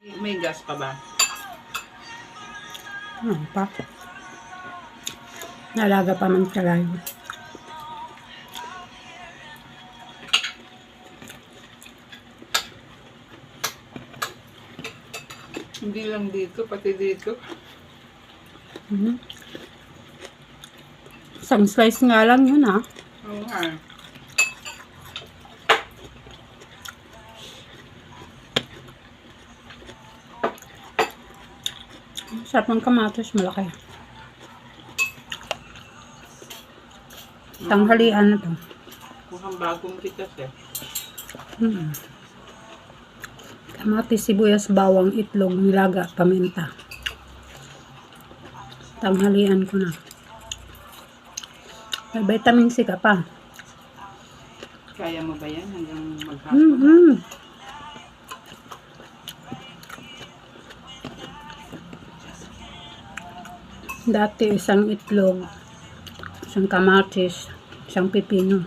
May gas pa ba? Pa. Nalaga pa man kalayo. Hindi lang dito, pati dito. Isang slice nga lang yun, ha? Oo nga. Sarap ng kamatis, malaki. Tanghalian na to. Mukhang bagong pitas eh. Kamatis, sibuyas, bawang, itlog, nilaga, paminta. Tanghalian ko na. May vitamin C ka pa. Kaya mo ba yan hanggang maghapon? Dati isang itlog, isang kamatis, isang pipino.